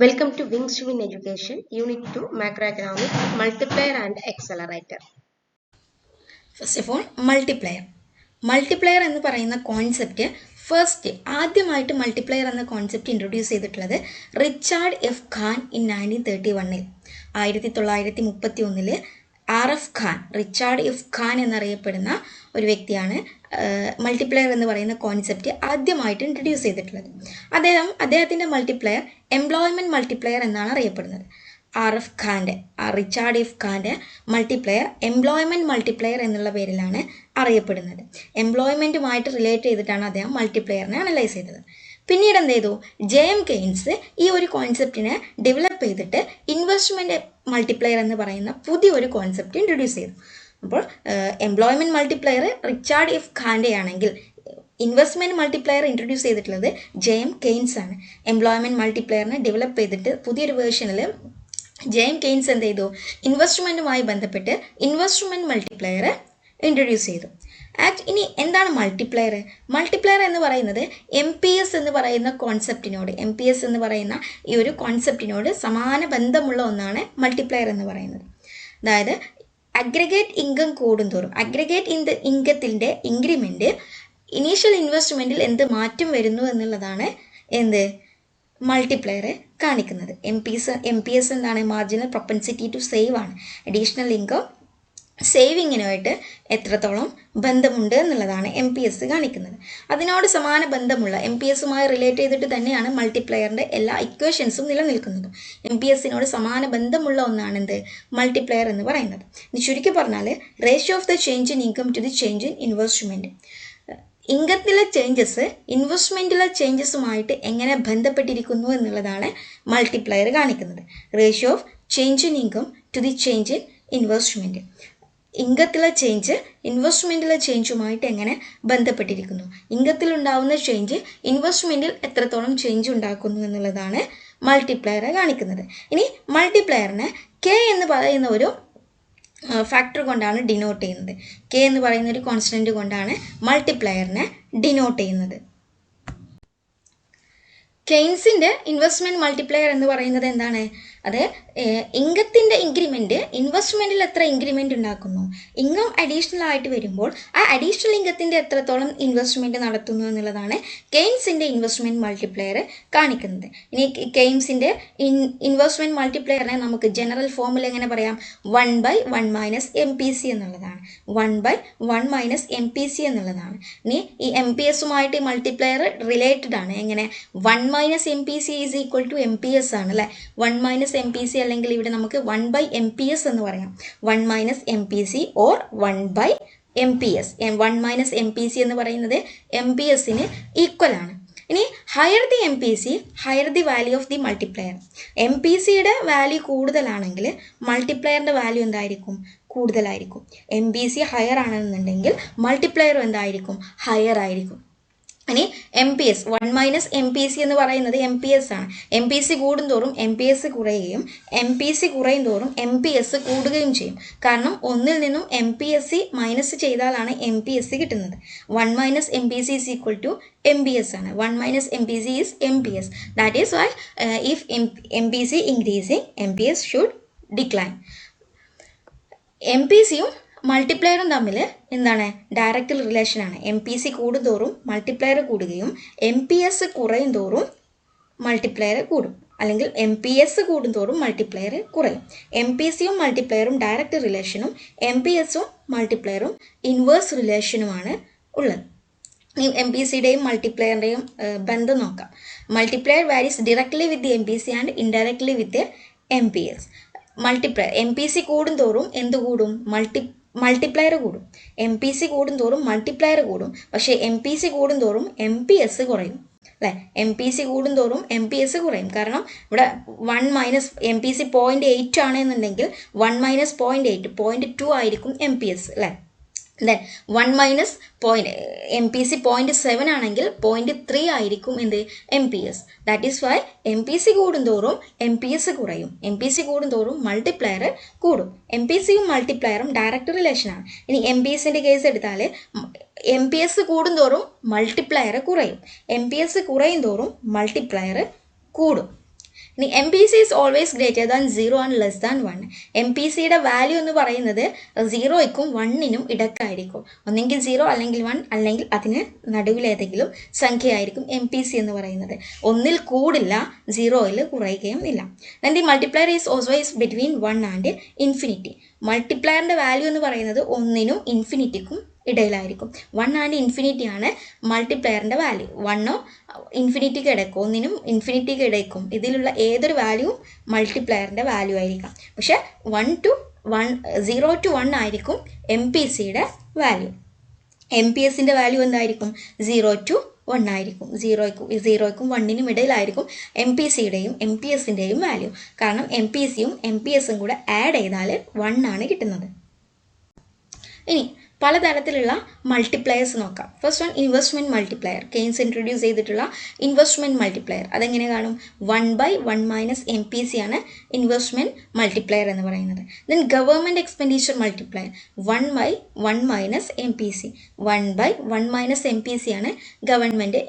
Welcome to Wings to Win Education, Unit 2, Macroeconomics, Multiplier and Accelerator. First of all multiplayer എന്ന് പറയുന്ന concept ആദ്യമായിട്ട് multiplayer എന്ന concept introduce ചെയ്തിട്ടുള്ളത് Richard F Khan in 1931 1931 RF Khan, Richard F Khan എന്നറിയപ്പെടുന്ന ഒരു വ്യക്തിയാണ് multiplayer എന്ന് പറയുന്ന കോൺസെപ്റ്റ് ആദ്യമായിട്ട് ഇൻട്രൊഡ്യൂസ് ചെയ്തിട്ടുള്ളത്. അദ്ദേഹത്തിൻ്റെ മൾട്ടിപ്ലെയർ എംപ്ലോയ്മെൻറ്റ് മൾട്ടിപ്ലെയർ എന്നാണ് അറിയപ്പെടുന്നത്. റിച്ചാർഡ് എഫ് ഖാൻ്റെ മൾട്ടിപ്ലെയർ എംപ്ലോയ്മെൻറ്റ് മൾട്ടിപ്ലെയർ എന്നുള്ള പേരിലാണ് അറിയപ്പെടുന്നത്. എംപ്ലോയ്മെൻറ്റുമായിട്ട് റിലേറ്റ് ചെയ്തിട്ടാണ് അദ്ദേഹം മൾട്ടിപ്ലെയറിനെ അനലൈസ് ചെയ്തത്. പിന്നീട് എന്ത് ചെയ്തു, ജെഎം കെയ്ൻസ് ഈ ഒരു കോൺസെപ്റ്റിനെ ഡെവലപ്പ് ചെയ്തിട്ട് ഇൻവെസ്റ്റ്മെൻറ്റ് മൾട്ടിപ്ലെയർ എന്ന് പറയുന്ന പുതിയൊരു കോൺസെപ്റ്റ് ഇൻട്രൊഡ്യൂസ് ചെയ്തു. അപ്പോൾ എംപ്ലോയ്മെൻറ്റ് മൾട്ടിപ്ലെയർ റിച്ചാർഡ് എഫ് ഖാൻ്റെ ആണെങ്കിൽ ഇൻവെസ്റ്റ്മെൻറ്റ് മൾട്ടിപ്ലെയർ ഇൻട്രൊഡ്യൂസ് ചെയ്തിട്ടുള്ളത് ജെഎം കെയ്ൻസ് ആണ്. എംപ്ലോയ്മെൻറ്റ് മൾട്ടിപ്ലെയറിനെ ഡെവലപ്പ് ചെയ്തിട്ട് പുതിയൊരു വേർഷനിൽ ജെയിം കെയ്ൻസ് എന്ത് ചെയ്തു, ഇൻവെസ്റ്റ്മെൻറ്റുമായി ബന്ധപ്പെട്ട് ഇൻവെസ്റ്റ്മെൻറ്റ് മൾട്ടിപ്ലെയർ ഇൻട്രൊഡ്യൂസ് ചെയ്തു. ഇനി എന്താണ് മൾട്ടിപ്ലെയർ എന്ന് പറയുന്നത് MPS എന്ന് പറയുന്ന കോൺസെപ്റ്റിനോട് എന്ന് പറയുന്ന ഈ ഒരു കോൺസെപ്റ്റിനോട് സമാന ബന്ധമുള്ള ഒന്നാണ് മൾട്ടിപ്ലെയർ എന്ന് പറയുന്നത്. അതായത് അഗ്രിഗേറ്റ് ഇൻകം കൂടുന്തോറും ഇൻകത്തിൻ്റെ ഇൻക്രിമെൻറ്റ് ഇനീഷ്യൽ ഇൻവെസ്റ്റ്മെൻറ്റിൽ എന്ത് മാറ്റം വരുന്നു എന്നുള്ളതാണ് മൾട്ടിപ്ലെയർ കാണിക്കുന്നത്. MPS എന്താണ്, മാർജിനൽ പ്രൊപ്പൻസിറ്റി ടു സേവ് ആണ്. അഡീഷണൽ ഇൻകം സേവിങ്ങിനുമായിട്ട് എത്രത്തോളം ബന്ധമുണ്ട് എന്നുള്ളതാണ് MPS കാണിക്കുന്നത്. അതിനോട് സമാന ബന്ധമുള്ള MPSുമായി റിലേറ്റ് ചെയ്തിട്ട് തന്നെയാണ് മൾട്ടിപ്ലെയറിൻ്റെ എല്ലാ ഇക്വേഷൻസും നിലനിൽക്കുന്നത്. MPSനോട് സമാന ബന്ധമുള്ള ഒന്നാണ് മൾട്ടിപ്ലെയർ എന്ന് പറയുന്നത്. ഇനി ചുരുക്കി പറഞ്ഞാൽ ratio of the change in income to the change in investment. ഇൻകത്തിലെ ചേഞ്ചസ് ഇൻവെസ്റ്റ്മെൻറ്റിലെ ചേഞ്ചസുമായിട്ട് എങ്ങനെ ബന്ധപ്പെട്ടിരിക്കുന്നു എന്നുള്ളതാണ് മൾട്ടിപ്ലെയർ കാണിക്കുന്നത്. Ratio of change in income to the change in investment. ഇൻകത്തിലെ ചേഞ്ച് ഇൻവെസ്റ്റ്മെൻറ്റിലെ ചേഞ്ചുമായിട്ട് എങ്ങനെ ബന്ധപ്പെട്ടിരിക്കുന്നു, ഇൻകത്തിലുണ്ടാവുന്ന ചേഞ്ച് ഇൻവെസ്റ്റ്മെൻറ്റിൽ എത്രത്തോളം ചേഞ്ച് ഉണ്ടാക്കുന്നു എന്നുള്ളതാണ് മൾട്ടിപ്ലെയർ കാണിക്കുന്നത്. ഇനി മൾട്ടിപ്ലെയറിനെ K എന്ന് പറയുന്ന ഒരു ഫാക്ടർ കൊണ്ടാണ് ഡിനോട്ട് ചെയ്യുന്നത്. K എന്ന് പറയുന്ന ഒരു കോൺസ്റ്റന്റ് കൊണ്ടാണ് മൾട്ടിപ്ലെയറിനെ ഡിനോട്ട് ചെയ്യുന്നത്. കെയ്ൻസിൻ്റെ ഇൻവെസ്റ്റ്മെൻറ്റ് മൾട്ടിപ്ലെയർ എന്ന് പറയുന്നത് എന്താണ്, അത് ഇൻകത്തിൻ്റെ ഇൻക്രിമെൻറ്റ് ഇൻവെസ്റ്റ്മെൻറ്റിൽ എത്ര ഇൻക്രിമെൻറ്റ് ഉണ്ടാക്കുന്നു, ഇൻകം അഡീഷണൽ ആയിട്ട് വരുമ്പോൾ ആ അഡീഷണൽ ഇൻകത്തിൻ്റെ എത്രത്തോളം ഇൻവെസ്റ്റ്മെൻറ്റ് നടത്തുന്നു എന്നുള്ളതാണ് കെയ്ൻസിൻ്റെ ഇൻവെസ്റ്റ്മെൻറ്റ് മൾട്ടിപ്ലെയർ കാണിക്കുന്നത്. ഇനി കെയ്ൻസിൻ്റെ ഇൻവെസ്റ്റ്മെൻറ്റ് മൾട്ടിപ്ലെയറിനെ നമുക്ക് ജനറൽ ഫോമിൽ എങ്ങനെ പറയാം, 1/1 - MPC എന്നുള്ളതാണ്. 1/1 - MPC എന്നുള്ളതാണ്. ഇനി ഈ MPSുമായിട്ട് മൾട്ടിപ്ലെയർ റിലേറ്റഡ് ആണ്. എങ്ങനെ, 1 - MPC is equal to MPS ആണ് അല്ലേ. 1 - MPC അല്ലെങ്കിൽ ഇവിടെ നമുക്ക് 1/MPS എന്ന് പറയാം. 1 - MPC ഓർ 1/MPS. 1 - MPC എന്ന് പറയുന്നത് MPSന് ഈക്വൽ ആണ്. ഇനി higher the MPC higher the value of the multiplier. MPCയുടെ വാല്യൂ കൂടുതലാണെങ്കിൽ മൾട്ടിപ്ലെയറിൻ്റെ വാല്യൂ എന്തായിരിക്കും, കൂടുതലായിരിക്കും. MPC ഹയർ ആണെന്നുണ്ടെങ്കിൽ മൾട്ടിപ്ലെയറും എന്തായിരിക്കും, ഹയർ ആയിരിക്കും. ഇനി MPS 1 - MPC എന്ന് പറയുന്നത് MPS ആണ്. MPC കൂടുന്തോറും MPS കുറയുകയും MPC കുറയും തോറും MPS കൂടുകയും ചെയ്യും. കാരണം ഒന്നിൽ നിന്നും MPS മൈനസ് ചെയ്താലാണ് MPS കിട്ടുന്നത്. 1 - MPC is equal to MPS ആണ്. 1 - MPC is MPS. That is why if MPC increasing MPS should decline. MPCയും മൾട്ടിപ്ലെയറും തമ്മിൽ എന്താണ്, ഡയറക്റ്റ് റിലേഷനാണ്. MPC കൂടുന്തോറും മൾട്ടിപ്ലെയർ കൂടുകയും MPS കുറയും തോറും മൾട്ടിപ്ലെയർ കൂടും, അല്ലെങ്കിൽ MPS കൂടുന്തോറും മൾട്ടിപ്ലെയർ കുറയും. MPCയും മൾട്ടിപ്ലെയറും ഡയറക്റ്റ് റിലേഷനും MPSും മൾട്ടിപ്ലെയറും ഇൻവേഴ്സ് റിലേഷനുമാണ് ഉള്ളത്. ഈ MPCയുടെയും മൾട്ടിപ്ലെയറിൻ്റെയും ബന്ധം നോക്കാം. Multiplayer varies directly with MPC and indirectly with MPS. MPC കൂടുന്തോറും എന്ത് കൂടും, മൾട്ടിപ്ലെയർ കൂടും. MPC കൂടുന്തോറും മൾട്ടിപ്ലെയർ കൂടും. പക്ഷേ MPC കൂടുന്തോറും MPS കുറയും അല്ലേ. MPC കൂടുന്തോറും MPS കുറയും. കാരണം ഇവിടെ 1 - MPC 0.8 ആണെന്നുണ്ടെങ്കിൽ 1 - 0.8 0.2 ആയിരിക്കും MPS അല്ലേ. ദെൻ 1 - MPC 0.7 ആണെങ്കിൽ 0.3 ആയിരിക്കും MPS. That is why MPC കൂടുന്തോറും MPS കുറയും. MPC കൂടുന്തോറും മൾട്ടിപ്ലെയർ കൂടും. MPCയും മൾട്ടിപ്ലെയറും ഡയറക്റ്റ് റിലേഷനാണ്. ഇനി MPSൻ്റെ കേസ് എടുത്താൽ MPS കൂടുന്തോറും മൾട്ടിപ്ലെയർ കുറയും, MPS കുറയും തോറും മൾട്ടിപ്ലെയർ കൂടും. ഇനി M P C is always greater than 0 and less than 1. M P സിയുടെ വാല്യൂ എന്ന് പറയുന്നത് 0യ്ക്കും 1നും ഇടക്കായിരിക്കും. ഒന്നെങ്കിൽ 0 അല്ലെങ്കിൽ 1 അല്ലെങ്കിൽ അതിന് നടുവിലേതെങ്കിലും സംഖ്യയായിരിക്കും എം പി സി എന്ന് പറയുന്നത്. ഒന്നിൽ കൂടില്ല, 0യിൽ കുറയുകയും ഇല്ല. Then the multiplier is always between 1 and infinity. മൾട്ടിപ്ലയറിൻ്റെ വാല്യൂ എന്ന് പറയുന്നത് 1നും ഇൻഫിനിറ്റിക്കും ഇടയിലായിരിക്കും. 1 ആൻഡ് ഇൻഫിനിറ്റി ആണ് മൾട്ടിപ്ലയറിൻ്റെ വാല്യൂ. 1 ഇൻഫിനിറ്റിക്ക് ഇടയ്ക്കും, 1നും ഇൻഫിനിറ്റിക്ക് ഇടയ്ക്കും ഇതിലുള്ള ഏതൊരു വാല്യൂവും മൾട്ടിപ്ലയറിൻ്റെ വാല്യൂ ആയിരിക്കാം. പക്ഷേ 0 to 1 ആയിരിക്കും എം പി സിയുടെ വാല്യൂ. എം പി എസിൻ്റെ വാല്യൂ എന്തായിരിക്കും? 0 to 1 ആയിരിക്കും. 0യ്ക്കും 1നും ഇടയിലായിരിക്കും എം പി സിയുടെയും എം പി എസിൻ്റെയും വാല്യൂ. കാരണം എം പി സിയും എം പി എസും കൂടെ ആഡ് ചെയ്താൽ 1 ആണ് കിട്ടുന്നത്. ഇനി പലതരത്തിലുള്ള മൾട്ടിപ്ലയേഴ്സ് നോക്കാം. First one investment multiplier. Keynes introduce ചെയ്തിട്ടുള്ള ഇൻവെസ്റ്റ്മെൻറ്റ് മൾട്ടിപ്ലയർ. അതെങ്ങനെ കാണും? 1/1 - MPC ആണ് ഇൻവെസ്റ്റ്മെൻറ്റ് മൾട്ടിപ്ലയർ എന്ന് പറയുന്നത്. Then government expenditure multiplier 1/1 - MPC. 1/1 - MPC ആണ് ഗവൺമെൻറ്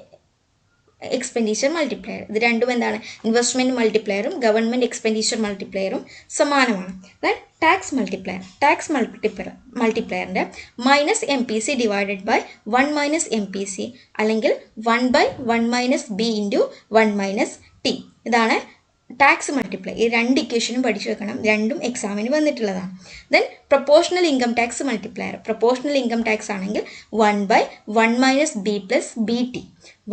എക്സ്പെൻഡിച്ചർ മൾട്ടിപ്ലയർ. ഇത് രണ്ടും എന്താണ്? ഇൻവെസ്റ്റ്മെൻറ്റ് മൾട്ടിപ്ലയറും ഗവൺമെൻറ് എക്സ്പെൻഡിച്ചർ മൾട്ടിപ്ലയറും സമാനമാണ്. Then tax multiplier. ടാക്സ് മൾട്ടിപ്ലയറിൻ്റെ -MPC ഡിവൈഡഡ് ബൈ 1 - MPC അല്ലെങ്കിൽ 1/1 - B × 1 - T. ഇതാണ് ടാക്സ് മൾട്ടിപ്ലൈ. ഈ രണ്ട് ഇക്വേഷനും പഠിച്ചു വെക്കണം, രണ്ടും എക്സാമിന് വന്നിട്ടുള്ളതാണ്. Then proportional income tax multiplier. Proportional income tax ആണെങ്കിൽ 1/1 - B + BT.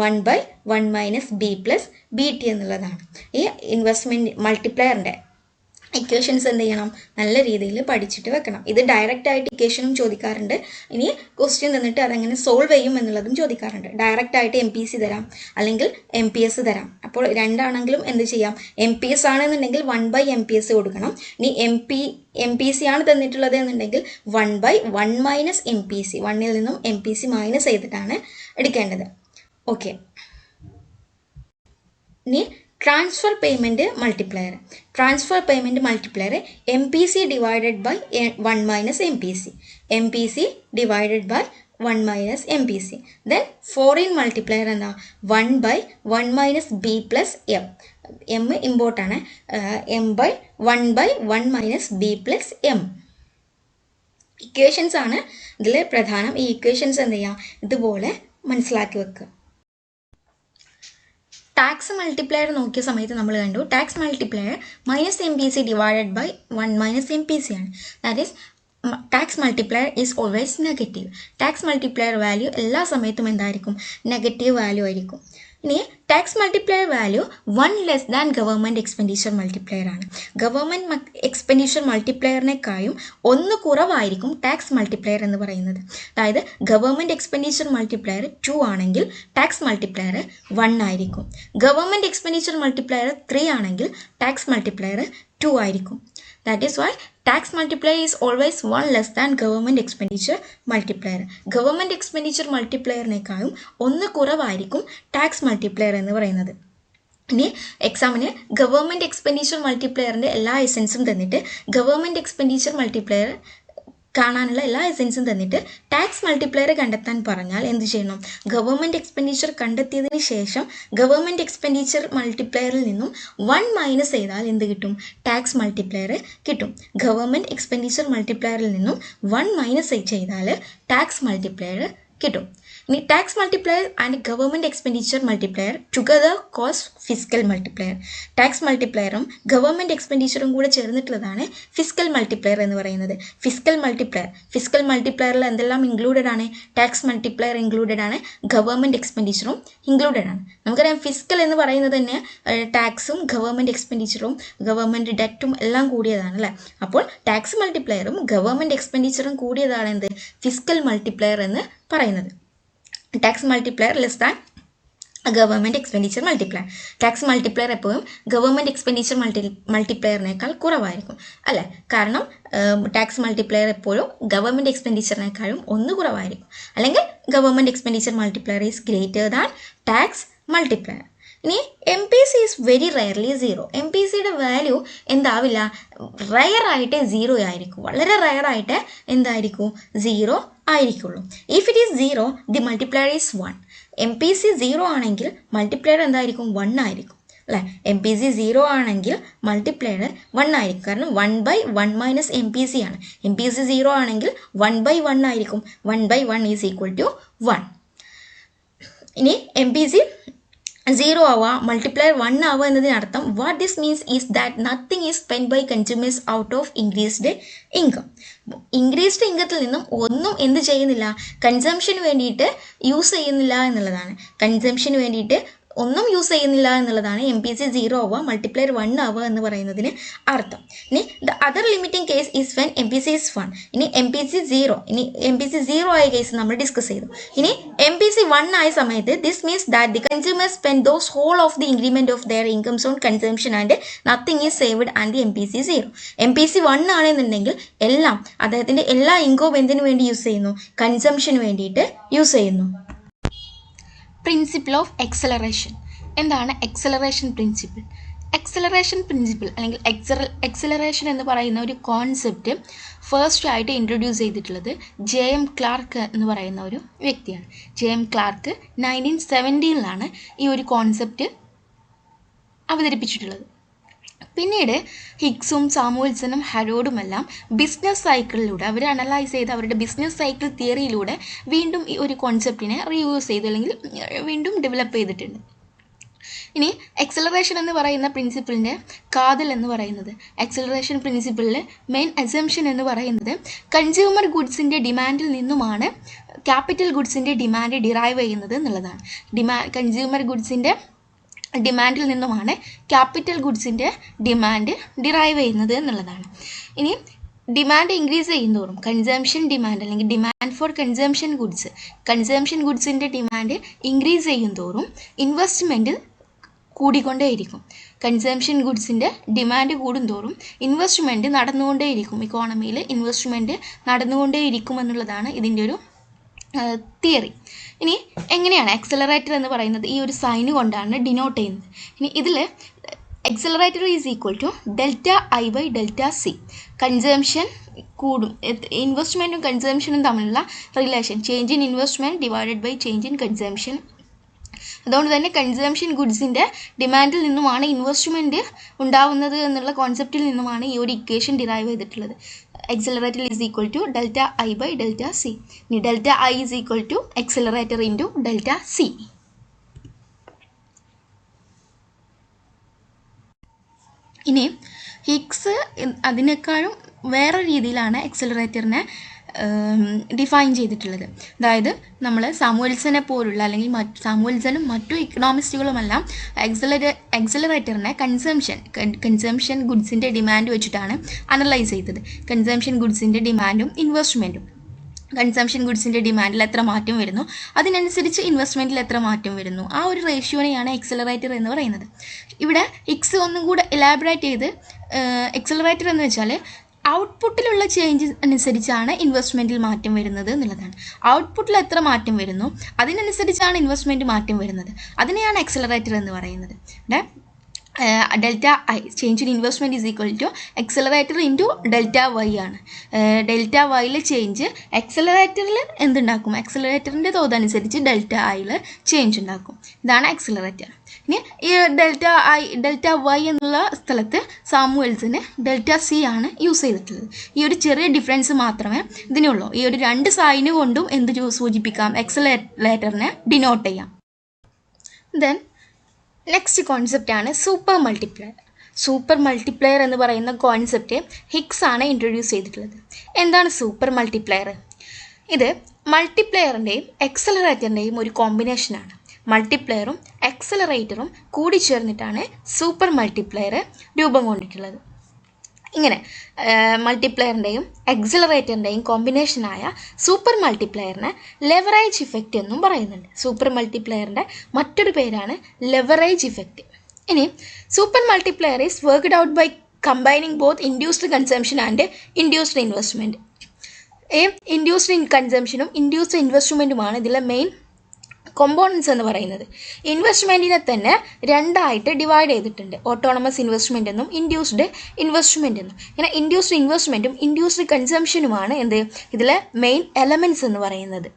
1/1 - B + BT എന്നുള്ളതാണ്. ഈ ഇൻവെസ്റ്റ്മെൻറ്റ് മൾട്ടിപ്ലയറിൻ്റെ ഇക്വേഷൻസ് എന്ത് ചെയ്യണം? നല്ല രീതിയിൽ പഠിച്ചിട്ട് വെക്കണം. ഇത് ഡയറക്റ്റ് ആയിട്ട് ഇക്വേഷനും ചോദിക്കാറുണ്ട്. ഇനി ക്വസ്റ്റ്യൻ തന്നിട്ട് അതെങ്ങനെ സോൾവ് ചെയ്യും എന്നുള്ളതും ചോദിക്കാറുണ്ട്. ഡയറക്റ്റ് ആയിട്ട് MPC തരാം, അല്ലെങ്കിൽ MPS തരാം. അപ്പോൾ രണ്ടാണെങ്കിലും എന്ത് ചെയ്യാം? MPS ആണെന്നുണ്ടെങ്കിൽ 1/MPS കൊടുക്കണം. ഇനി MPC ആണ് തന്നിട്ടുള്ളത് എന്നുണ്ടെങ്കിൽ 1/1 - MPC. 1ൽ നിന്നും MPC മൈനസ് ചെയ്തിട്ടാണ് എടുക്കേണ്ടത്. ഓക്കെ. ഇനി transfer payment multiplier. Transfer payment multiplier MPC divided by 1 - MPC. MPC divided by 1 - MPC. Then foreign multiplier എന്താ? 1/1 - B + M. M ഇമ്പോർട്ടാണ്. M/1/1 - B + M. ഇക്വേഷൻസ് ആണ് ഇതിൽ പ്രധാനം. ഈ ഇക്വേഷൻസ് എന്ത് ചെയ്യാം? ഇതുപോലെ മനസ്സിലാക്കി വെക്കുക. ടാക്സ് മൾട്ടിപ്ലയർ നോക്കിയ സമയത്ത് നമ്മൾ കണ്ടു tax multiplier -MPC divided by 1 - MPC ആണ്. That is tax multiplier is always negative. Tax multiplier value എല്ലാ സമയത്തും എന്തായിരിക്കും? നെഗറ്റീവ് വാല്യൂ ആയിരിക്കും. ഇനി tax multiplier value 1 less than government expenditure multiplier ആണ്. ഗവൺമെൻറ് എക്സ്പെൻഡിച്ചർ മൾട്ടിപ്ലയറിനേക്കാളും 1 കുറവായിരിക്കും ടാക്സ് മൾട്ടിപ്ലയർ എന്ന് പറയുന്നത്. അതായത് ഗവൺമെൻറ് എക്സ്പെൻഡിച്ചർ മൾട്ടിപ്ലയർ 2 ആണെങ്കിൽ ടാക്സ് മൾട്ടിപ്ലയർ 1 ആയിരിക്കും. ഗവൺമെൻറ് എക്സ്പെൻഡിച്ചർ മൾട്ടിപ്ലയർ 3 ആണെങ്കിൽ ടാക്സ് മൾട്ടിപ്ലയർ 2 ആയിരിക്കും. That is why tax multiplier is always 1 less than government expenditure multiplier. Government expenditure multiplierനേക്കാളും 1 കുറവായിരിക്കും ടാക്സ് മൾട്ടിപ്ലയർ എന്ന് പറയുന്നത്. ഇനി എക്സാമിന് ഗവൺമെൻറ് എക്സ്പെൻഡിച്ചർ മൾട്ടിപ്ലയറിൻ്റെ എല്ലാ എസൻസും തന്നിട്ട് ഗവൺമെൻറ് എക്സ്പെൻഡിച്ചർ മൾട്ടിപ്ലയർ കാണാനുള്ള എല്ലാ എസൻസും തന്നിട്ട് ടാക്സ് മൾട്ടിപ്ലയർ കണ്ടെത്താൻ പറഞ്ഞാൽ എന്ത് ചെയ്യണം? ഗവൺമെൻറ് എക്സ്പെൻഡിച്ചർ കണ്ടെത്തിയതിന് ശേഷം ഗവൺമെൻറ് എക്സ്പെൻഡിച്ചർ മൾട്ടിപ്ലയറിൽ നിന്നും 1 മൈനസ് ചെയ്താൽ എന്ത് കിട്ടും? ടാക്സ് മൾട്ടിപ്ലയർ കിട്ടും. ഗവൺമെൻറ് എക്സ്പെൻഡിച്ചർ മൾട്ടിപ്ലയറിൽ നിന്നും 1 മൈനസ് ചെയ്താൽ ടാക്സ് മൾട്ടിപ്ലയർ കിട്ടും. ഇനി tax multiplier and government expenditure multiplier together cause fiscal multiplier. Tax മൾട്ടിപ്ലയറും ഗവൺമെൻറ് എക്സ്പെൻഡിച്ചറും കൂടെ ചേർന്നിട്ടുള്ളതാണ് ഫിസ്ക്കൽ മൾട്ടിപ്ലയർ എന്ന് പറയുന്നത്. ഫിസ്ക്കൽ മൾട്ടിപ്ലയറിൽ എന്തെല്ലാം ഇൻക്ലൂഡഡ് ആണ്? ടാക്സ് മൾട്ടിപ്ലയർ ഇൻക്ലൂഡഡ് ആണ്, ഗവൺമെൻറ് എക്സ്പെൻഡിച്ചറും ഇൻക്ലൂഡഡ് ആണ്. നമുക്കറിയാം ഫിസ്ക്കൽ എന്ന് പറയുന്നത് തന്നെ ടാക്സും ഗവൺമെൻറ് എക്സ്പെൻഡിച്ചറും ഗവൺമെൻറ് ഡെറ്റും എല്ലാം കൂടിയതാണ് അല്ലേ? അപ്പോൾ ടാക്സ് മൾട്ടിപ്ലയറും ഗവൺമെൻറ് എക്സ്പെൻഡിച്ചറും കൂടിയതാണ് എന്ത്? ഫിസ്ക്കൽ മൾട്ടിപ്ലയർ എന്ന് പറയുന്നത്. Tax multiplier less than government expenditure multiplier. Tax multiplier എപ്പോഴും ഗവൺമെൻറ് എക്സ്പെൻഡിച്ചർ മൾട്ടിപ്ലയറിനേക്കാൾ കുറവായിരിക്കും അല്ലേ? കാരണം ടാക്സ് മൾട്ടിപ്ലയർ എപ്പോഴും ഗവൺമെൻറ് എക്സ്പെൻഡിച്ചറിനേക്കാളും 1 കുറവായിരിക്കും. അല്ലെങ്കിൽ government expenditure multiplier is greater than tax multiplier. ഇനി MPC ഈസ് വെരി റയർലി 0. MPCയുടെ വാല്യൂ എന്താവില്ല? റയറായിട്ട് 0 ആയിരിക്കും. വളരെ റയറായിട്ട് എന്തായിരിക്കും? 0 ആയിരിക്കുള്ളൂ. If it is 0 the multiplier is 1. MPC 0 ആണെങ്കിൽ മൾട്ടിപ്ലയർ എന്തായിരിക്കും? 1 ആയിരിക്കും. അല്ലേ? എം പി സി 0 ആണെങ്കിൽ മൾട്ടിപ്ലയർ 1 ആയിരിക്കും, കാരണം 1/1 മൈനസ് എം പി സി ആണ്. എം പി സി 0 ആണെങ്കിൽ 1/1 ആയിരിക്കും. 1/1 ഈസ് ഈക്വൽ ടു 1. ഇനി എം പി സി 0 ആവുക, മൾട്ടിപ്ലയർ 1 ആവുക എന്നതിനർത്ഥം what this means is that nothing is spend by consumers out of increased income. Increased ഇൻകത്തിൽ നിന്നും ഒന്നും എന്ത് ചെയ്യുന്നില്ല, കൺസംഷന് വേണ്ടിയിട്ട് യൂസ് ചെയ്യുന്നില്ല എന്നുള്ളതാണ്. കൺസംഷന് വേണ്ടിയിട്ട് ഒന്നും യൂസ് ചെയ്യുന്നില്ല എന്നുള്ളതാണ് എം പി സി 0 ആവുക, മൾട്ടിപ്ലയർ 1 ആവുക എന്ന് പറയുന്നതിന് അർത്ഥം. ഇനി the other limiting case is when M P C is 1. ഇനി എം പി സി 0 ആയ കേസ് നമ്മൾ ഡിസ്കസ് ചെയ്തു. ഇനി എം പി സി 1 ആയ സമയത്ത് this means that the consumers spend those whole of the increment of their incomes on consumption and nothing is saved and the M P C 0. M P C 1 ആണെന്നുണ്ടെങ്കിൽ എല്ലാം, അദ്ദേഹത്തിന്റെ എല്ലാ ഇൻകവും എന്തിനു വേണ്ടി use ചെയ്യുന്നു, കൺസംഷന് വേണ്ടിയിട്ട് യൂസ് ചെയ്യുന്നു. Principle of acceleration. എന്താണ് എക്സലറേഷൻ പ്രിൻസിപ്പിൾ? എക്സലറേഷൻ പ്രിൻസിപ്പിൾ അല്ലെങ്കിൽ എക്സലറേഷൻ എന്ന് പറയുന്ന ഒരു കോൺസെപ്റ്റ് ഫസ്റ്റ് ആയിട്ട് ഇൻട്രൊഡ്യൂസ് ചെയ്തിട്ടുള്ളത് ജെ.എം. ക്ലാർക്ക് എന്ന് പറയുന്ന ഒരു വ്യക്തിയാണ്. ജെ.എം. ക്ലാർക്ക് 1917 ഈ ഒരു കോൺസെപ്റ്റ് അവതരിപ്പിച്ചിട്ടുള്ളത്. പിന്നീട് ഹിഗ്സും സാമുവൽസണും ഹരോഡുമെല്ലാം ബിസിനസ് സൈക്കിളിലൂടെ അവർ അനലൈസ് ചെയ്ത് അവരുടെ ബിസിനസ് സൈക്കിൾ തിയറിയിലൂടെ വീണ്ടും ഈ ഒരു കോൺസെപ്റ്റിനെ റീയൂസ് ചെയ്ത് അല്ലെങ്കിൽ വീണ്ടും ഡെവലപ്പ് ചെയ്തിട്ടുണ്ട്. ഇനി എക്സലറേഷൻ എന്ന് പറയുന്ന പ്രിൻസിപ്പിളിൻ്റെ കാതൽ എന്ന് പറയുന്നത്, എക്സലറേഷൻ പ്രിൻസിപ്പിളിൽ മെയിൻ അസംഷൻ എന്ന് പറയുന്നത് കൺസ്യൂമർ ഗുഡ്സിൻ്റെ ഡിമാൻഡിൽ നിന്നുമാണ് ക്യാപിറ്റൽ ഗുഡ്സിൻ്റെ ഡിമാൻഡ് ഡിറൈവ് ചെയ്യുന്നത് എന്നുള്ളതാണ്. കൺസ്യൂമർ ഗുഡ്സിൻ്റെ ഡിമാൻഡിൽ നിന്നുമാണ് ക്യാപിറ്റൽ ഗുഡ്സിൻ്റെ ഡിമാൻഡ് ഡിറൈവ് ചെയ്യുന്നത് എന്നുള്ളതാണ്. ഇനി ഡിമാൻഡ് ഇൻക്രീസ് ചെയ്യുന്നതോറും കൺസംഷൻ ഡിമാൻഡ് അല്ലെങ്കിൽ ഡിമാൻഡ് ഫോർ കൺസംഷൻ ഗുഡ്സിൻ്റെ ഡിമാൻഡ് ഇൻക്രീസ് ചെയ്യുന്നതോറും ഇൻവെസ്റ്റ്മെൻറ്റ് കൂടിക്കൊണ്ടേയിരിക്കും. കൺസംഷൻ ഗുഡ്സിൻ്റെ ഡിമാൻഡ് കൂടുന്തോറും ഇൻവെസ്റ്റ്മെൻറ്റ് നടന്നുകൊണ്ടേയിരിക്കും, ഇക്കോണമിയിൽ ഇൻവെസ്റ്റ്മെൻറ്റ് നടന്നുകൊണ്ടേയിരിക്കും എന്നുള്ളതാണ് ഇതിൻ്റെ ഒരു തിയറി. ഇനി എങ്ങനെയാണ് എക്സലറേറ്റർ എന്ന് പറയുന്നത്, ഈ ഒരു സൈന് കൊണ്ടാണ് ഡിനോട്ട് ചെയ്യുന്നത്. ഇനി ഇതിൽ accelerator is equal to delta I by delta C. Consumption കൂടും, ഇൻവെസ്റ്റ്മെൻറ്റും കൺസംഷനും തമ്മിലുള്ള relation change in investment divided by change in consumption. അതുകൊണ്ട് തന്നെ കൺസംഷൻ ഗുഡ്സിൻ്റെ ഡിമാൻഡിൽ നിന്നുമാണ് ഇൻവെസ്റ്റ്മെൻറ്റ് ഉണ്ടാവുന്നത് എന്നുള്ള കോൺസെപ്റ്റിൽ നിന്നുമാണ് ഈ ഒരു ഇക്വേഷൻ ഡിറൈവ് ചെയ്തിട്ടുള്ളത്. accelerator is equal to delta I by delta C. ഇനി delta I is equal to accelerator into delta C. ഇനി ഹിഗ്സ് അതിനേക്കാളും വേറെ രീതിയിലാണ് എക്സലറേറ്ററിനെ ഡിഫൈൻ ചെയ്തിട്ടുള്ളത്. അതായത് നമ്മൾ സാമുവൽസനെ പോലുള്ള അല്ലെങ്കിൽ സാമുവൽസനും മറ്റു ഇക്കണോമിസ്റ്റുകളുമെല്ലാം എക്സലറേറ്ററിനെ കൺസംഷൻ ഗുഡ്സിൻ്റെ ഡിമാൻഡ് വെച്ചിട്ടാണ് അനലൈസ് ചെയ്തത്. കൺസംഷൻ ഗുഡ്സിൻ്റെ ഡിമാൻഡും ഇൻവെസ്റ്റ്മെൻറ്റും, കൺസംഷൻ ഗുഡ്സിൻ്റെ ഡിമാൻഡിൽ എത്ര മാറ്റം വരുന്നു അതിനനുസരിച്ച് ഇൻവെസ്റ്റ്മെൻറ്റിൽ എത്ര മാറ്റം വരുന്നു, ആ ഒരു റേഷ്യോനെയാണ് എക്സലറേറ്റർ എന്ന് പറയുന്നത്. ഇവിടെ ഹിഗ്സ് ഒന്നും കൂടെ എലാബറേറ്റ് ചെയ്ത് എക്സലറേറ്റർ എന്ന് വെച്ചാൽ ഔട്ട്പുട്ടിലുള്ള ചേഞ്ച് അനുസരിച്ചാണ് ഇൻവെസ്റ്റ്മെൻറ്റിൽ മാറ്റം വരുന്നത് എന്നുള്ളതാണ്. ഔട്ട്പുട്ടിൽ എത്ര മാറ്റം വരുന്നു അതിനനുസരിച്ചാണ് ഇൻവെസ്റ്റ്മെൻറ്റ് മാറ്റം വരുന്നത്, അതിനെയാണ് എക്സലറേറ്റർ എന്ന് പറയുന്നത്. ഇവിടെ delta I change in investment is equal to accelerator into delta Y ആണ്. ഡെൽറ്റ വൈയിൽ ചേഞ്ച് എക്സലറേറ്ററിൽ എന്തുണ്ടാക്കും, എക്സലറേറ്ററിൻ്റെ തോതനുസരിച്ച് ഡെൽറ്റ ഐയിൽ ചേഞ്ച് ഉണ്ടാക്കും. ഇതാണ് എക്സലറേറ്റർ. ഇനി ഈ ഡെൽറ്റ വൈ എന്നുള്ള സ്ഥലത്ത് സാമുവൽസിന് ഡെൽറ്റ സി ആണ് യൂസ് ചെയ്തിട്ടുള്ളത്. ഈ ഒരു ചെറിയ ഡിഫറൻസ് മാത്രമേ ഇതിനുള്ളൂ. ഈ ഒരു രണ്ട് സൈന് കൊണ്ടും എന്ത് സൂചിപ്പിക്കാം, എക്സലറേറ്ററിനെ ഡിനോട്ട് ചെയ്യാം. ദെൻ നെക്സ്റ്റ് കോൺസെപ്റ്റാണ് സൂപ്പർ മൾട്ടിപ്ലയർ. സൂപ്പർ മൾട്ടിപ്ലയർ എന്ന് പറയുന്ന കോൺസെപ്റ്റ് ഹിഗ്സ് ആണ് ഇൻട്രൊഡ്യൂസ് ചെയ്തിട്ടുള്ളത്. എന്താണ് സൂപ്പർ മൾട്ടിപ്ലയർ? ഇത് മൾട്ടിപ്ലയറിൻ്റെയും എക്സലറേറ്ററിൻ്റെയും ഒരു കോമ്പിനേഷനാണ്. മൾട്ടിപ്ലയറും എക്സലറേറ്ററും കൂടി ചേർന്നിട്ടാണ് സൂപ്പർ മൾട്ടിപ്ലയർ രൂപം കൊണ്ടിട്ടുള്ളത്. ഇങ്ങനെ മൾട്ടിപ്ലയറിൻ്റെയും എക്സലറേറ്ററിൻ്റെയും കോമ്പിനേഷനായ സൂപ്പർ മൾട്ടിപ്ലയറിനെ ലെവറേജ് ഇഫക്റ്റ് എന്നും പറയുന്നുണ്ട്. സൂപ്പർ മൾട്ടിപ്ലയറിൻ്റെ മറ്റൊരു പേരാണ് ലെവറേജ് ഇഫക്റ്റ്. ഇനി super multiplier is worked out by combining both induced consumption and induced investment. Induced കൺസംഷനും ഇൻഡ്യൂസ്ഡ് ഇൻവെസ്റ്റ്മെൻറ്റുമാണ് ഇതിലെ മെയിൻ കോമ്പോണൻസ് എന്ന് പറയുന്നത്. ഇൻവെസ്റ്റ്മെൻറ്റിനെ തന്നെ രണ്ടായിട്ട് ഡിവൈഡ് ചെയ്തിട്ടുണ്ട്, ഓട്ടോണമസ് ഇൻവെസ്റ്റ്മെൻ്റ് എന്നും ഇൻഡ്യൂസ്ഡ് ഇൻവെസ്റ്റ്മെൻ്റ് എന്നും. ഇങ്ങനെ ഇൻഡ്യൂസ്ഡ് ഇൻവെസ്റ്റ്മെൻറ്റും ഇൻഡ്യൂസ്ഡ് കൺസംഷനുമാണ് ഇതിലെ മെയിൻ എലമെൻറ്റ്സ് എന്ന് പറയുന്നത്.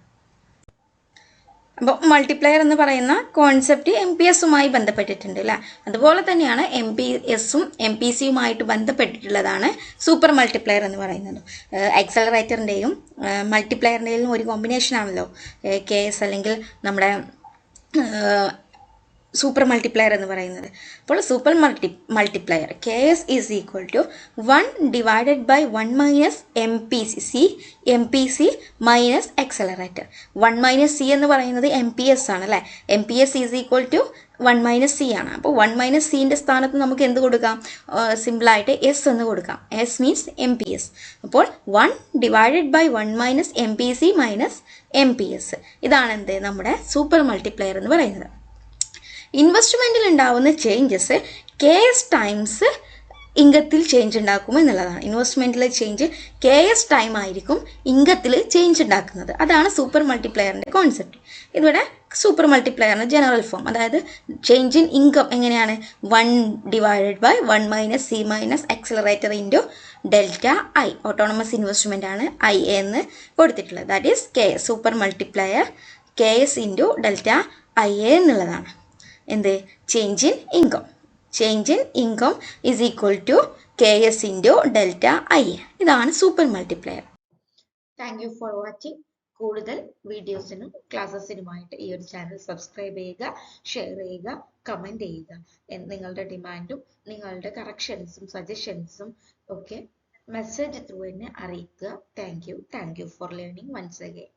അപ്പോൾ മൾട്ടിപ്ലയർ എന്ന് പറയുന്ന കോൺസെപ്റ്റ് എം പി എസുമായി ബന്ധപ്പെട്ടിട്ടുണ്ട് അല്ലേ. അതുപോലെ തന്നെയാണ് എം പി എസും എം പി സിയുമായിട്ട് ബന്ധപ്പെട്ടിട്ടുള്ളതാണ് സൂപ്പർ മൾട്ടിപ്ലയർ എന്ന് പറയുന്നത്. എക്സലറേറ്ററിൻ്റെയും മൾട്ടിപ്ലയറിൻ്റെയും ഒരു കോമ്പിനേഷൻ ആണല്ലോ കെ എസ് അല്ലെങ്കിൽ നമ്മുടെ സൂപ്പർ മൾട്ടിപ്ലയർ എന്ന് പറയുന്നത്. അപ്പോൾ super multiplier K S is equal to 1 divided by 1 minus M P C minus accelerator. 1 minus C എന്ന് പറയുന്നത് എം പി എസ് ആണ് അല്ലേ. M P S is equal to 1 minus C ആണ്. അപ്പോൾ 1 മൈനസ് സിൻ്റെ സ്ഥാനത്ത് നമുക്ക് എന്ത് കൊടുക്കാം? സിമ്പിളായിട്ട് എസ് എന്ന് കൊടുക്കാം. S means M P S. അപ്പോൾ 1 divided by 1 minus M P C minus M P S. ഇതാണ് എന്ത് നമ്മുടെ സൂപ്പർ മൾട്ടിപ്ലയർ എന്ന് പറയുന്നത്. ഇൻവെസ്റ്റ്മെൻറ്റിൽ ഉണ്ടാവുന്ന ചേഞ്ചസ് കെ എസ് ടൈംസ് ഇൻകത്തിൽ ചേഞ്ച് ഉണ്ടാക്കും എന്നുള്ളതാണ്. ഇൻവെസ്റ്റ്മെൻറ്റിലെ ചേഞ്ച് കെ എസ് ടൈം ആയിരിക്കും ഇൻകത്തിൽ ചേഞ്ച് ഉണ്ടാക്കുന്നത്. അതാണ് സൂപ്പർ മൾട്ടിപ്ലയറിൻ്റെ കോൺസെപ്റ്റ്. ഇതിവിടെ സൂപ്പർ മൾട്ടിപ്ലയറിൻ്റെ ജനറൽ ഫോം, അതായത് ചേഞ്ച് ഇൻ ഇൻകം എങ്ങനെയാണ്? 1 divided by 1 minus C minus എക്സലറേറ്റർ into delta I. Autonomous investment ആണ് ഐ എന്ന് കൊടുത്തിട്ടുള്ളത്. That is K S. Super multiplier K S into delta I A എന്നുള്ളതാണ് എന്ത്? Change in income. Change in income is equal to K S into delta I A. ഇതാണ് super multiplier. Thank you for watching. കൂടുതൽ വീഡിയോസിനും ക്ലാസ്സസിനുമായിട്ട് ഈ ഒരു channel subscribe ചെയ്യുക, share ചെയ്യുക, കമൻറ്റ് ചെയ്യുക. നിങ്ങളുടെ ഡിമാൻഡും നിങ്ങളുടെ കറക്ഷൻസും സജഷൻസും ഒക്കെ മെസ്സേജ് ത്രൂ എന്നെ അറിയിക്കുക. Thank you for learning once again.